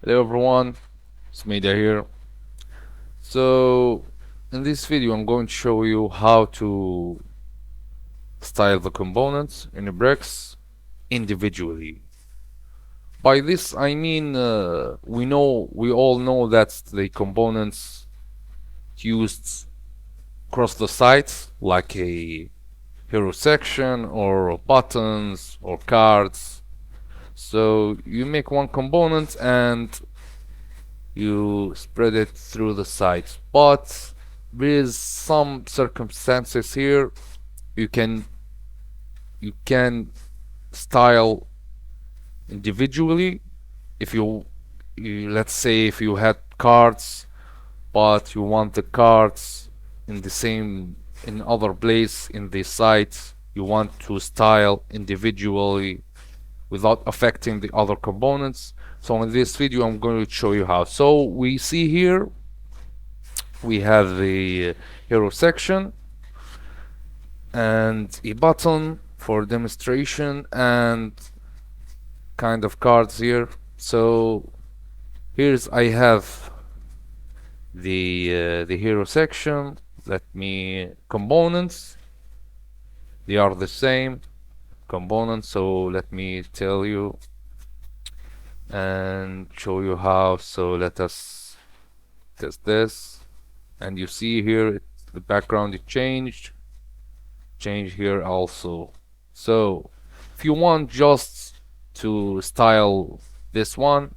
Hello everyone, it's Media here. So in this video I'm going to show you how to style the components in the bricks individually. By this I mean we all know that the components used across the site like a hero section or buttons or cards. So you make one component and you spread it through the site, but with some circumstances here you can you can style individually. If you let's say if you had cards but you want the cards in the same in other place in the site, you want to style individually without affecting the other components. So in this video I'm going to show you how. So we see here we have the hero section and a button for demonstration and kind of cards here. So here's I have the hero section. Let me components, they are the same components, so let me tell you and show you how. So let us test this, and you see here the background is changed here also. So if you want just to style this one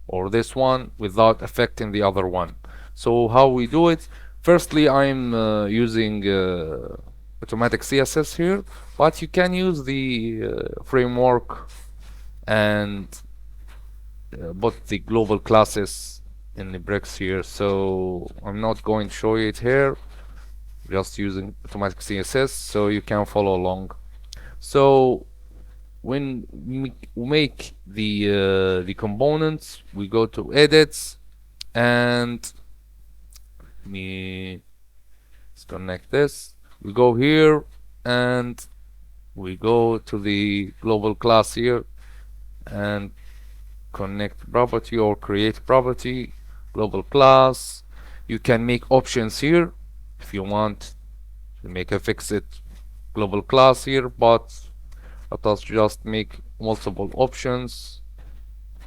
or this one without affecting the other one, so how we do it, firstly I'm using automatic CSS here, but you can use the framework and put the global classes in the bricks here. So I'm not going to show you it here, just using automatic CSS so you can follow along. So when we make the components, we go to edits and let me disconnect this. We go here and we go to the global class here and connect property or create property, global class. You can make options here if you want to make a fixed global class here, but let us just make multiple options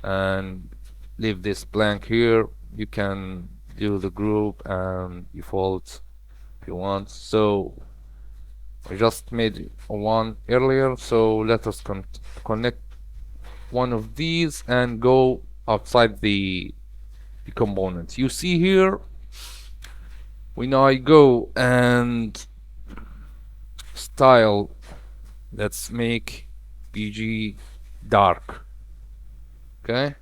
and leave this blank here. You can do the group and default if you want. So I just made one earlier, so let us connect one of these and go outside the component. You see here when I go and style, let's make BG dark. Okay,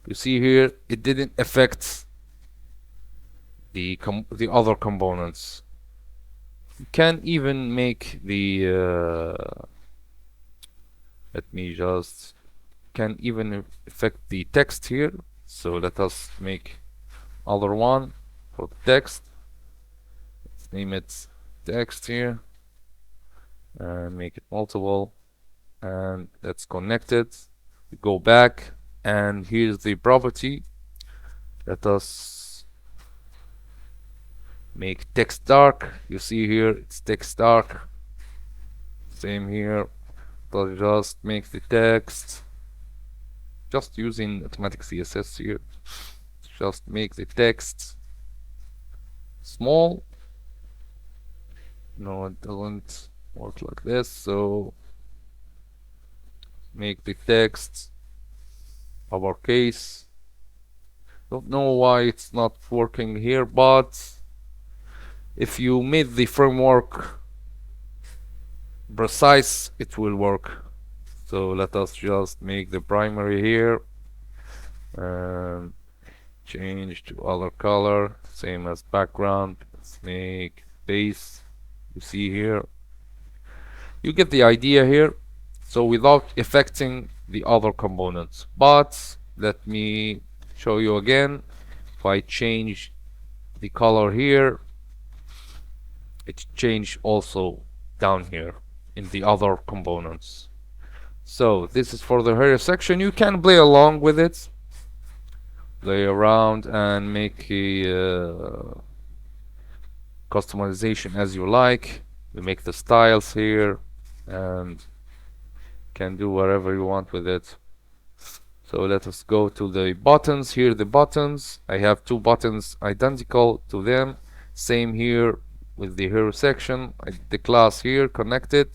you see here it didn't affect the other components. You can even make the let me just can even affect the text here. So let us make other one for the text. Let's name it text here and make it multiple, and let's connect it. We go back and here's the property. Let us make text dark. You see here it's text dark. Same here. Let's just make the text, just using automatic CSS here, just make the text small. No, it doesn't work like this. So make the text uppercase. Don't know why it's not working here, but if you made the framework precise, it will work. So let us just make the primary here and change to other color, same as background. Let's make base. You see here, you get the idea here. So without affecting the other components. But let me show you again. If I change the color here, it changed also down here in the other components. So this is for the hero section. You can play along with it play around and make a customization as you like. We make the styles here and can do whatever you want with it. So let us go to the buttons. Here the buttons. I have two buttons identical to them. Same here with the hero section. The class here connected,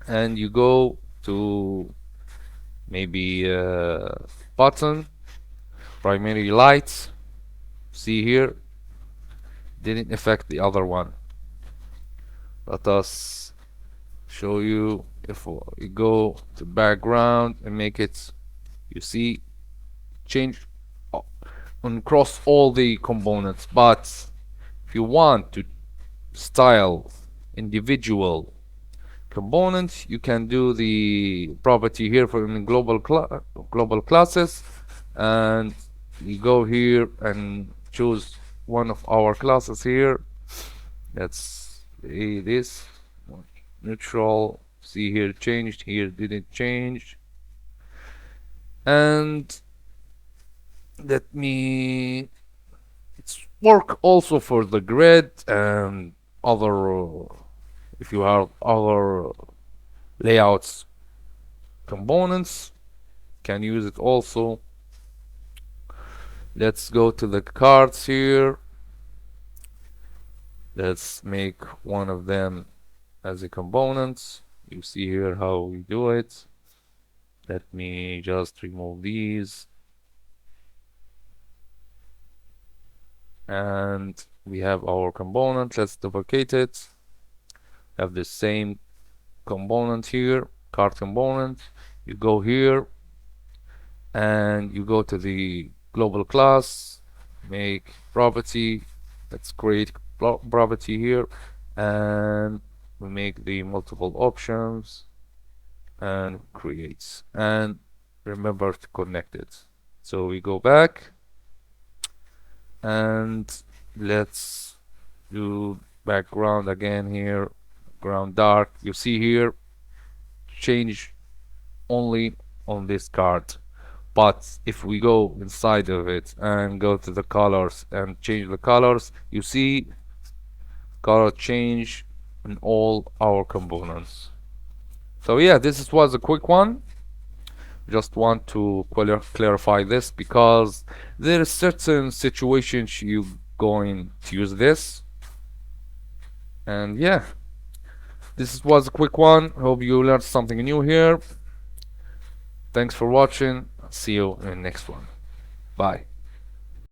and you go to maybe button primary lights. See here, didn't affect the other one. Let us show you. If we go to background and make it, you see, change across all the components. But if you want to style individual components, you can do the property here from global classes, and you go here and choose one of our classes here. Let's say this neutral. See here changed, here didn't change. And let me, it's work also for the grid and other, if you have other layouts components, can use it also. Let's go to the cards here. Let's make one of them as a component. You see here how we do it. Let me just remove these. And we have our component. Let's duplicate it. Have the same component here, card component. You go here and you go to the global class, make property. Let's create property here, and we make the multiple options and creates, and remember to connect it. So we go back and let's do background again here, ground dark. You see here, change only on this card. But if we go inside of it and go to the colors and change the colors, you see color change in all our components. So yeah, this was a quick one. Just want to clarify this because there are certain situations you going to use this. And yeah, this was a quick one. Hope you learned something new here. Thanks for watching. See you in the next one. Bye.